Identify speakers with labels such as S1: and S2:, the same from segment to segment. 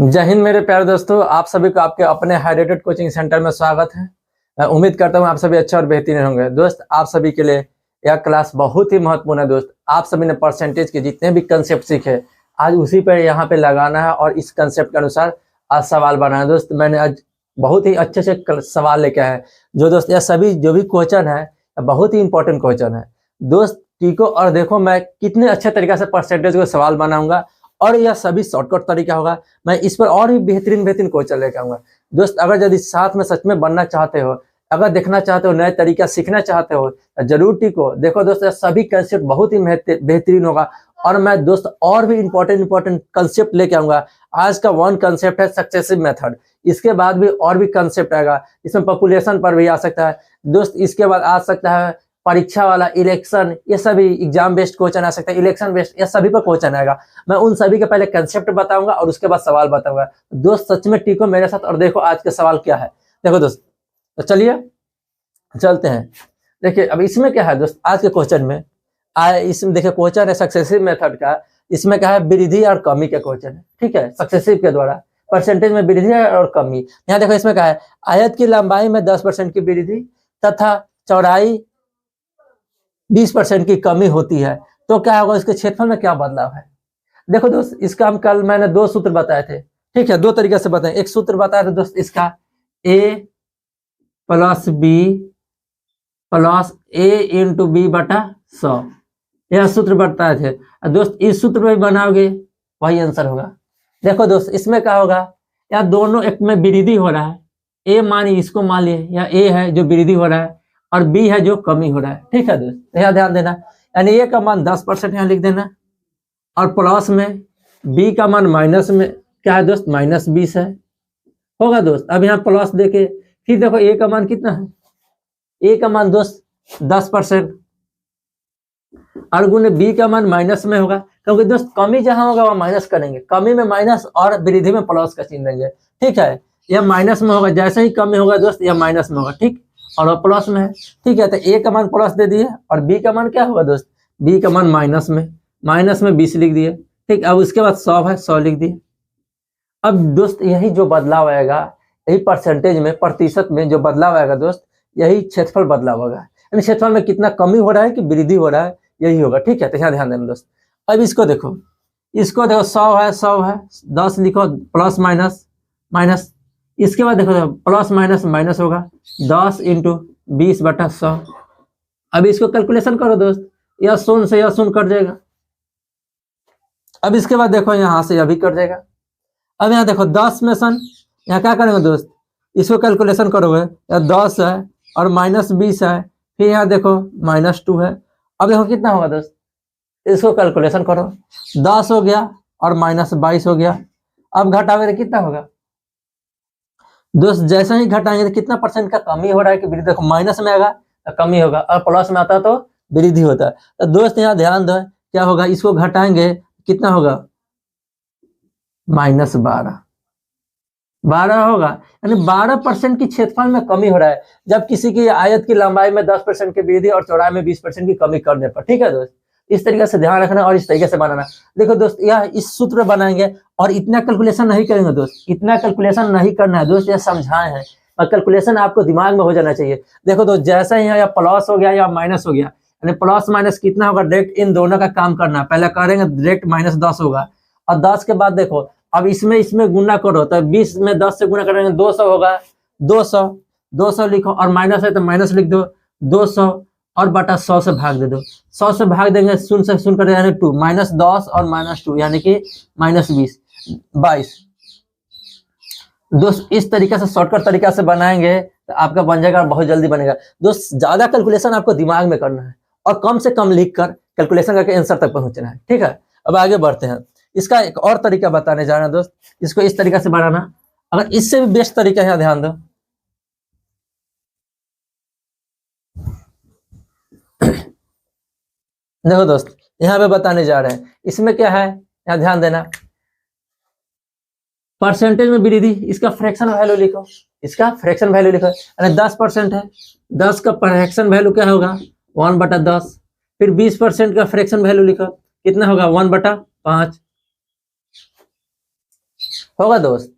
S1: जय हिंद मेरे प्यारे दोस्तों, आप सभी को आपके अपने हाइड्रेटेड कोचिंग सेंटर में स्वागत है। मैं उम्मीद करता हूँ आप सभी अच्छे और बेहतरीन होंगे। दोस्त, आप सभी के लिए यह क्लास बहुत ही महत्वपूर्ण है। दोस्त, आप सभी ने परसेंटेज के जितने भी कंसेप्ट सीखे आज उसी पर यहाँ पे लगाना है और इस कंसेप्ट के अनुसार आज सवाल बनाना है। दोस्त, मैंने आज बहुत ही अच्छे से सवाल लेके आए हैं। दोस्त, यह सभी जो भी क्वेश्चन है बहुत ही इंपॉर्टेंट क्वेश्चन है। दोस्त, टीको और देखो मैं कितने अच्छे तरीके से परसेंटेज को सवाल बनाऊंगा और यह सभी शॉर्टकट तरीका होगा। मैं इस पर और भी बेहतरीन क्वेश्चन लेकर आऊंगा। दोस्त, अगर यदि साथ में सच में बनना चाहते हो, अगर देखना चाहते हो, नए तरीका सीखना चाहते हो, जरूर टीको। देखो दोस्त, सभी कंसेप्ट बहुत ही बेहतरीन होगा और मैं दोस्त और भी इंपॉर्टेंट कंसेप्ट लेके आऊंगा। आज का वन कंसेप्ट है सक्सेसिव मेथड। इसके बाद भी और भी कंसेप्ट आएगा, इसमें पॉपुलेशन पर भी आ सकता है। दोस्त, इसके बाद आ सकता है परीक्षा वाला, इलेक्शन, ये सभी एग्जाम बेस्ड क्वेश्चन आ सकता है, इलेक्शन बेस्ड, ये सभी पर क्वेश्चन आएगा। मैं उन सभी के पहले कंसेप्ट बताऊंगा और उसके बाद सवाल बताऊंगा। दोस्त, सच में टीको मेरे साथ और देखो आज के सवाल क्या है। देखो दोस्त, तो चलिए चलते हैं। देखिए अब इसमें क्या है दोस्त, आज के क्वेश्चन में इसमें देखिए क्वेश्चन है सक्सेसिव मेथड का। इसमें क्या है, वृद्धि और कमी के क्वेश्चन है। ठीक है, सक्सेसिव के द्वारा परसेंटेज में वृद्धि और कमी। यहाँ देखो इसमें क्या है, आयत की लंबाई में 10% की वृद्धि तथा चौड़ाई 20% की कमी होती है, तो क्या होगा, इसके क्षेत्रफल में क्या बदलाव है। देखो दोस्त, इसका हम कल मैंने दो सूत्र बताए थे। ठीक है, दो तरीके से बताए। एक सूत्र बताया था दोस्त, इसका a plus B plus a into B बटा 100, यह सूत्र बताए थे। दोस्त, इस सूत्र में बनाओगे वही आंसर होगा। देखो दोस्त, इसमें क्या होगा, या दोनों एक में वृद्धि हो रहा है। a मानिए, इसको मान लिए, या a है जो वृद्धि हो रहा है और b है जो कमी हो रहा है। ठीक है दोस्त, यहाँ ध्यान देना। यानी a का मान 10% यहाँ लिख देना और प्लस में b का मान माइनस में क्या है दोस्त, -20 है, होगा दोस्त। अब यहाँ प्लस देके फिर देखो a का मान कितना है, a का मान दोस्त 10% और गुने b का मान माइनस में होगा, क्योंकि दोस्त कमी जहां होगा वहां माइनस करेंगे, कमी में माइनस और वृद्धि में प्लस का चिन्ह देंगे। ठीक है, यह माइनस में होगा, जैसे ही कमी होगा दोस्त यह माइनस में होगा। ठीक, और वह प्लस में है। ठीक है, तो a का मान प्लस दे दिए और b का मान क्या होगा दोस्त, b का मान माइनस में 20 लिख दिए। ठीक, अब उसके बाद 100 है, 100 लिख दिए। अब दोस्त यही जो बदलाव आएगा, यही परसेंटेज में, प्रतिशत में जो बदलाव आएगा दोस्त, यही क्षेत्रफल बदलाव होगा। यानी क्षेत्रफल में कितना कमी हो रहा है कि वृद्धि हो रहा है, यही होगा। ठीक है, तो यहाँ ध्यान देना दोस्त। अब इसको देखो 100 है 10 लिखो, प्लस माइनस। इसके बाद देखो प्लस माइनस होगा 10 इंटू 20 बटा 100। अब इसको कैलकुलेशन करो दोस्त, यह 0 से यह 0 कट जाएगा। अब इसके बाद देखो यहाँ से यह भी कट जाएगा। अब यहाँ देखो 10 में सन, यहाँ क्या करेंगे दोस्त, इसको कैलकुलेशन करोगे, यह 10 है और -20 है, फिर यहाँ देखो -2 है। अब देखो कितना होगा दोस्त, इसको कैलकुलेशन करो, 10 हो गया और -22 हो गया। अब घटाओगे तो कितना होगा दोस्त, जैसे ही घटाएंगे तो कितना परसेंट का कमी हो रहा है कि वृद्धि। देखो माइनस में आएगा तो कमी होगा और प्लस में आता है तो वृद्धि होता है। तो दोस्त यहाँ ध्यान दो, क्या होगा, इसको घटाएंगे कितना होगा, -12 होगा। यानी 12% की क्षेत्रफल में कमी हो रहा है जब किसी की आयत की लंबाई में 10% की वृद्धि और चौड़ाई में 20% की कमी करने पर। ठीक है दोस्त, इस तरीके से ध्यान रखना और इस तरीके से बनाना। देखो दोस्त, यह इस सूत्र बनाएंगे और इतना कैलकुलेशन नहीं करेंगे दोस्त, इतना कैलकुलेशन नहीं करना है दोस्त, यह समझाए हैं और कैलकुलेशन आपको दिमाग में हो जाना चाहिए। देखो दोस्त, जैसा ही या प्लस हो गया या माइनस हो गया, यानी प्लस माइनस कितना होगा, डायरेक्ट इन दोनों का काम करना। पहले करेंगे डायरेक्ट -10 होगा और 10 के बाद देखो अब इसमें गुना करो, तो 20 में 10 से गुना करेंगे 200 होगा, 200 लिखो और माइनस है तो माइनस लिख दो, 200 और बटा 100 से भाग दे दो। 100 से भाग देंगे, 0 से 0 कर यानी 2, -10 और -2 यानी कि -20, 22। दोस्त, इस तरीके से शॉर्टकट तरीका से बनाएंगे तो आपका बन जाएगा, बहुत जल्दी बनेगा। दोस्त, ज्यादा कैलकुलेशन आपको दिमाग में करना है और कम से कम लिख कर कैलकुलेशन करके आंसर तक पहुंचना है। ठीक है, अब आगे बढ़ते हैं। इसका एक और तरीका बताने जा रहे हैं दोस्त, इसको इस तरीके से बनाना। अगर इससे भी बेस्ट तरीका है, ध्यान दो। देखो दोस्त, यहाँ पे बताने जा रहे हैं, इसमें क्या है, यहाँ ध्यान देना। परसेंटेज में वृद्धि, इसका फ्रैक्शन वैल्यू लिखो, इसका फ्रैक्शन वैल्यू लिखो। यानी 10% है, 10 का फ्रैक्शन वैल्यू क्या होगा, 1/10। फिर 20% का फ्रैक्शन वैल्यू लिखो, कितना होगा, 1/5। होगा दोस्त।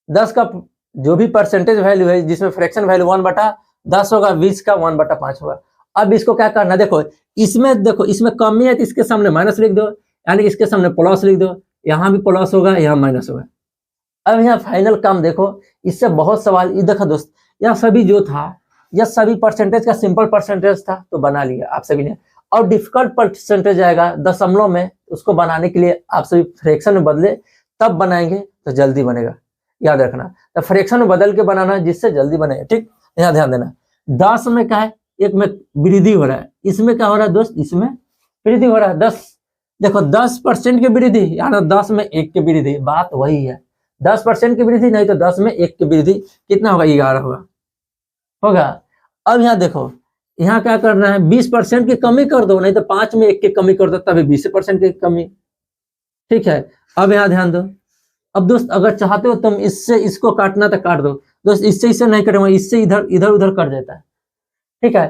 S1: 10 का जो भी परसेंटेज वैल्यू है जिसमें फ्रैक्शन वैल्यू 1/10 होगा, 20 का 1/5 होगा। अब इसको क्या करना, देखो इसमें कमी है तो इसके सामने माइनस लिख दो, यानी इसके सामने प्लस लिख दो, यहाँ भी प्लस होगा यहाँ माइनस होगा। अब यहाँ फाइनल काम देखो, इससे बहुत सवाल, ये देखो दोस्त, यह सभी जो था यह सभी परसेंटेज का सिंपल परसेंटेज था तो बना लिया आप सभी ने, और डिफिकल्ट परसेंटेज आएगा दशमलव में, उसको बनाने के लिए आप सभी फ्रैक्शन में बदले तब बनाएंगे तो जल्दी बनेगा, याद रखना। तो फ्रैक्शन में बदल के बनाना जिससे जल्दी बनेगा, ठीक। यहाँ ध्यान देना, 10 में क्या है, एक में वृद्धि हो रहा है, इसमें क्या हो रहा है दोस्त, इसमें वृद्धि हो रहा है। 10 देखो 10% की वृद्धि, यानी 10 में 1 की वृद्धि, बात वही है, 10% की वृद्धि, नहीं तो 10 में 1 की वृद्धि कितना होगा, 11 होगा। अब यहाँ देखो, यहाँ क्या करना है, 20% की कमी कर दो, नहीं तो 5 में 1 की कमी कर दो, तभी 20% की कमी, ठीक है। अब यहाँ ध्यान दो, अब दोस्त अगर चाहते हो तुम इससे इसको काटना तो काट दो दोस्त, इससे इसे नहीं करेंगे, इससे इधर इधर उधर कट जाता है, ठीक है।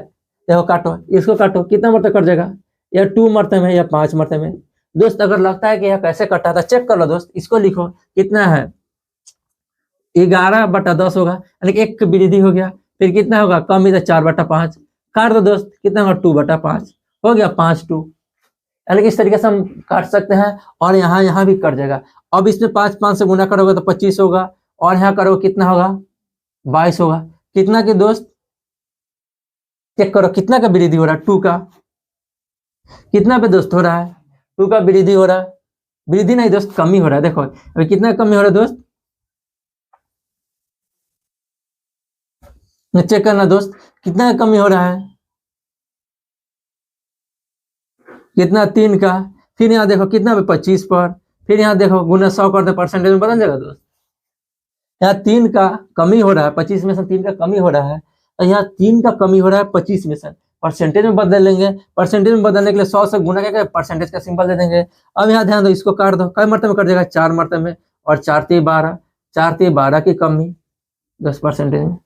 S1: देखो काटो, इसको काटो, कितना मरतब कट जाएगा, या 2 मरतब में या 5 मरतब में। दोस्त अगर लगता है कि यह कैसे कटा था, चेक कर लो दोस्त, इसको लिखो कितना है, 11/10 होगा, यानी 1 की वृद्धि हो गया, फिर कितना होगा, कम इधर 4/5, काट दो दोस्त, कितना होगा 2/5, हो गया 5/2, यानी कि इस तरीके से हम काट सकते हैं। और यहाँ भी कट जाएगा। अब इसमें 5 से गुना करोगे तो 25 होगा, और यहाँ करोगे कितना होगा, 22 होगा। कितना के दोस्त, चेक करो कितना का वृद्धि हो रहा है, 2 का, कितना पे दोस्त हो रहा है, 2 का वृद्धि हो रहा है, वृद्धि नहीं दोस्त कमी हो रहा है। देखो अभी कितना कमी हो रहा है दोस्त, चेक करना दोस्त, कितना कमी हो रहा है, कितना, 3 का। फिर यहाँ देखो कितना पे, 25 पर, फिर यहाँ देखो गुना 100 करते परसेंटेज में बदल जाएगा दोस्त। यहाँ 3 का कमी हो रहा है, 25 में से 3 का कमी हो रहा है, और यहाँ 3 का कमी हो रहा है 25 में से, परसेंटेज में बदल लेंगे। परसेंटेज में बदलने के लिए 100 से गुना करके परसेंटेज का सिंबल दे देंगे। अब यहाँ ध्यान दो, इसको काट दो, कई मरतबे में कट जाएगा, 4 मरतबे में, और 4×3 = 12, 4×3 = 12 की कमी 10% में।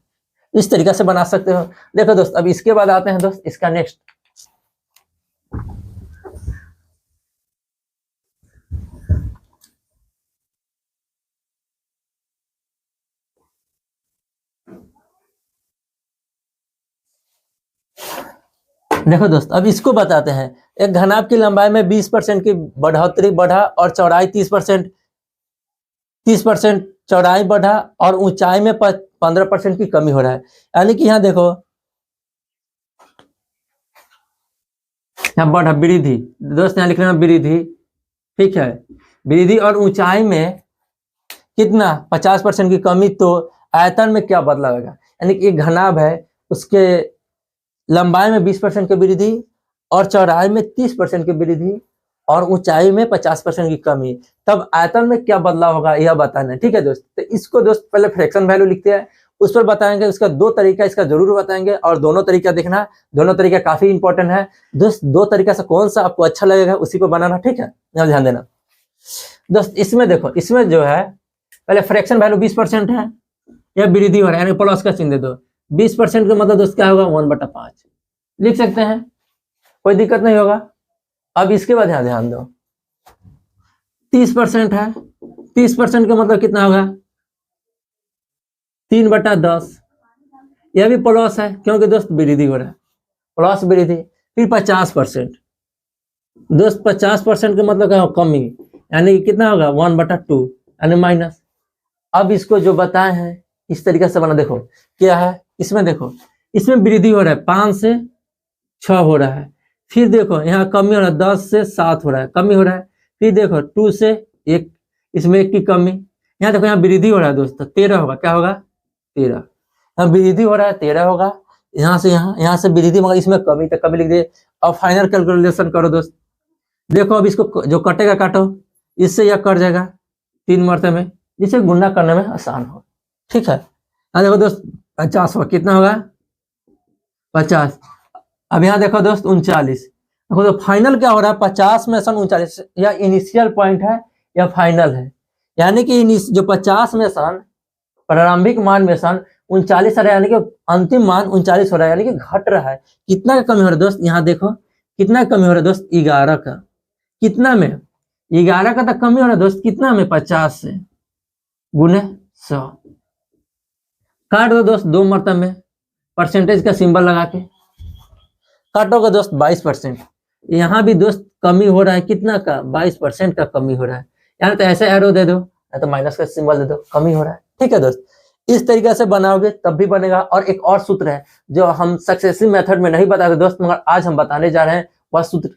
S1: इस तरीके से बना सकते हो। देखो दोस्त, अब इसके बाद आते हैं दोस्त इसका नेक्स्ट, देखो दोस्त अब इसको बताते हैं। एक घनाभ की लंबाई में 20% की बढ़ोतरी बढ़ा और चौड़ाई 30% चौड़ाई बढ़ा और ऊंचाई में 15% की कमी हो रहा है। यानी कि यहाँ देखो, यहाँ बढ़ा वृद्धि दोस्त, यहाँ लिख लेना वृद्धि, ठीक है, वृद्धि, और ऊंचाई में कितना 50% की कमी, तो आयतन में क्या बदलाव होगा। यानी कि एक घनाभ है, उसके लंबाई में 20% की वृद्धि और चौड़ाई में 30% की वृद्धि और ऊंचाई में 50% की कमी, तब आयतन में क्या बदलाव होगा यह बताना है, ठीक है दोस्त। तो इसको दोस्त पहले फ्रैक्शन वैल्यू लिखते हैं, उस पर बताएंगे। उसका 2 तरीका इसका जरूर बताएंगे, और दोनों तरीका देखना, दोनों तरीका काफी इंपॉर्टेंट है दोस्त। 2 तरीका से कौन सा आपको अच्छा लगेगा उसी पर बनाना, ठीक है, ध्यान देना दोस्त। इसमें देखो, इसमें जो है पहले फ्रैक्शन वैल्यू 20% है, यह वृद्धि हो रहा है, यानी प्लस का चिन्ह दे दो। 20% का मतलब दोस्त क्या होगा, 1/5 लिख सकते हैं, कोई दिक्कत नहीं होगा। अब इसके बाद यहाँ ध्यान दो, 30% है, 30% का मतलब कितना होगा, 3/10, यह भी प्लस है क्योंकि दोस्त वृद्धि हो रहा है, प्लस वृद्धि। फिर 50% दोस्त, 50% का मतलब क्या होगा, कमी, यानी कितना होगा 1/2, यानी माइनस। अब इसको जो बताए हैं इस तरीके से बना, देखो क्या है इसमें, देखो इसमें वृद्धि हो रहा है, 5 से 6 हो रहा है। फिर देखो यहाँ कमी हो रहा है, 10 से 7 हो रहा है, कमी हो रहा है। फिर देखो 2 से 1, इसमें 1 की कमी। यहाँ देखो यहाँ वृद्धि हो रहा है दोस्तों, 13 होगा, क्या होगा 13, यहाँ वृद्धि हो रहा है 13 होगा। यहाँ से यहाँ से वृद्धि, मगर इसमें कमी, तो कमी लिख दे। अब फाइनल कैलकुलेशन करो दोस्त, देखो अब इसको जो कटेगा काटो, इससे यह कट जाएगा 3 मरतबे में, जिससे गुणा करने में आसान हो, ठीक है। यहाँ देखो दोस्त 50 होगा, कितना होगा 50। अब यहाँ देखो दोस्त 39, देखो तो फाइनल क्या हो रहा है, 50 में सन 39, या इनिशियल पॉइंट है या फाइनल है। यानी कि जो 50 में सन प्रारंभिक मान में सन 39 आ रहा है, यानी कि अंतिम मान 39 हो रहा है, यानी कि घट रहा है। कितना का कमी हो रहा है दोस्त, यहाँ देखो कितना कमी हो रहा है दोस्त, 11 का। कितना में, 11 का तो कमी हो रहा है दोस्त, कितना में 50 से। गुने 100। काट दो दोस्त 2 मरतब में, परसेंटेज का सिंबल लगा के काटोगे दोस्त 22%। यहाँ भी दोस्त कमी हो रहा है, कितना का 22% का कमी हो रहा है। यहाँ तो ऐसे एरो दे दो या तो माइनस का सिंबल दे दो, कमी हो रहा है। ठीक है दोस्त, इस तरीके से बनाओगे तब भी बनेगा। और एक और सूत्र है जो हम सक्सेसिव मेथड में नहीं बताते दोस्त, मगर आज हम बताने जा रहे हैं। वह सूत्र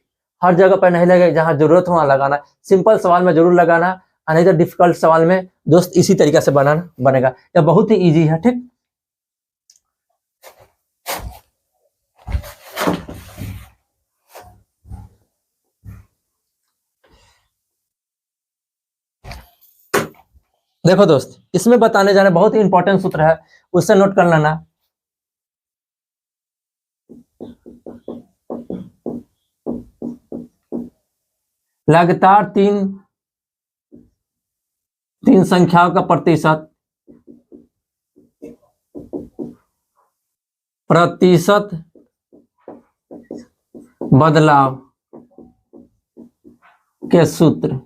S1: हर जगह पर नहीं लगेगा, जहां जरूरत हो वहां लगाना। सिंपल सवाल में जरूर लगाना, नहीं तो डिफिकल्ट सवाल में दोस्त इसी तरीके से बनाना बनेगा। यह बहुत ही इजी है। ठीक, देखो दोस्त, इसमें बताने जा रहे बहुत ही इंपॉर्टेंट सूत्र है, उससे नोट कर लेना। लगातार तीन संख्याओं का प्रतिशत बदलाव के सूत्र।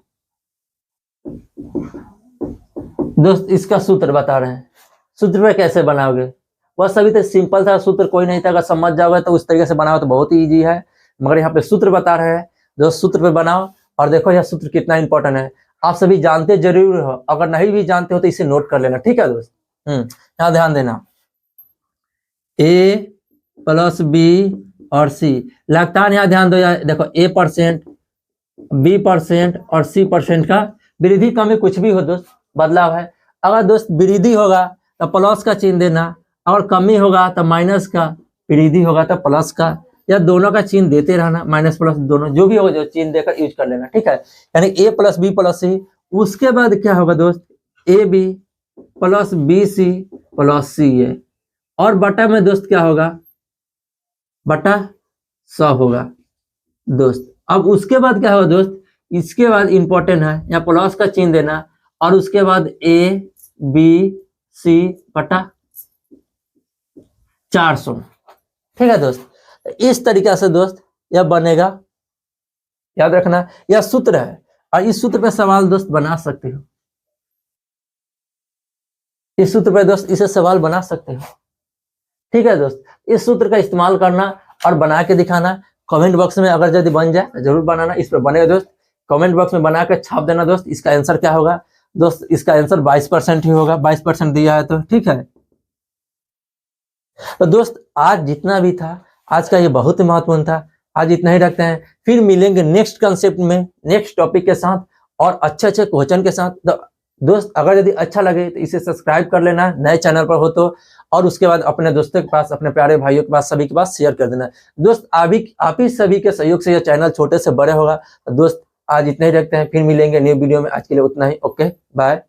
S1: दोस्त इसका सूत्र बता रहे हैं। सूत्र पे कैसे बनाओगे, वह सभी तो सिंपल था, सूत्र कोई नहीं था। अगर समझ जाओगे तो उस तरीके से बनाओ तो बहुत ही इजी है, मगर यहाँ पे सूत्र बता रहे हैं। दोस्त सूत्र पे बनाओ और देखो यह सूत्र कितना इंपॉर्टेंट है। आप सभी जानते जरूर हो, अगर नहीं भी जानते हो तो इसे नोट कर लेना। ठीक है दोस्त, यहाँ ध्यान देना। A + B और C लगातार, यहाँ ध्यान दो यार, देखो A%, B% और C% का वृद्धि कमी कुछ भी हो दोस्त बदलाव है। अगर दोस्त वृद्धि होगा तो प्लस का चिन्ह देना, और कमी होगा तो माइनस का, वृद्धि होगा तो प्लस का, या दोनों का चिन्ह देते रहना, माइनस प्लस दोनों जो भी होगा जो चिन्ह देकर यूज कर लेना। ठीक है, यानी A + B + C। उसके बाद क्या होगा दोस्त, AB + BC + CA, और बटा में दोस्त क्या होगा, बटा 100 होगा दोस्त। अब उसके बाद क्या होगा दोस्त, इसके बाद इंपॉर्टेंट है, यहाँ प्लस का चिन्ह देना, और उसके बाद ABC बटा 400। ठीक है दोस्त, इस तरीके से दोस्त यह बनेगा, याद रखना यह सूत्र है। और इस सूत्र पे सवाल दोस्त बना सकते हो, इस सूत्र पे दोस्त इसे सवाल बना सकते हो। ठीक है दोस्त, इस सूत्र का इस्तेमाल करना और बना के दिखाना। कमेंट बॉक्स में अगर यदि बन जाए जरूर बनाना, इस पर बनेगा दोस्त। कमेंट बॉक्स में बना के छाप देना दोस्त। इसका आंसर क्या होगा दोस्त, इसका आंसर 22% ही होगा, 22% दिया है तो। ठीक है, तो दोस्त आज जितना भी था, आज का ये बहुत ही महत्वपूर्ण था। आज इतना ही रखते हैं, फिर मिलेंगे नेक्स्ट कंसेप्ट में, नेक्स्ट टॉपिक के साथ और अच्छे अच्छे क्वेश्चन के साथ। तो दोस्त अगर यदि अच्छा लगे तो इसे सब्सक्राइब कर लेना, नए चैनल पर हो तो, और उसके बाद अपने दोस्तों के पास, अपने प्यारे भाइयों के पास, सभी के पास शेयर कर देना दोस्त। आप ही सभी के सहयोग से यह चैनल छोटे से बड़े होगा। तो दोस्त आज इतना ही रखते हैं, फिर मिलेंगे न्यू वीडियो में। आज के लिए उतना ही, ओके बाय।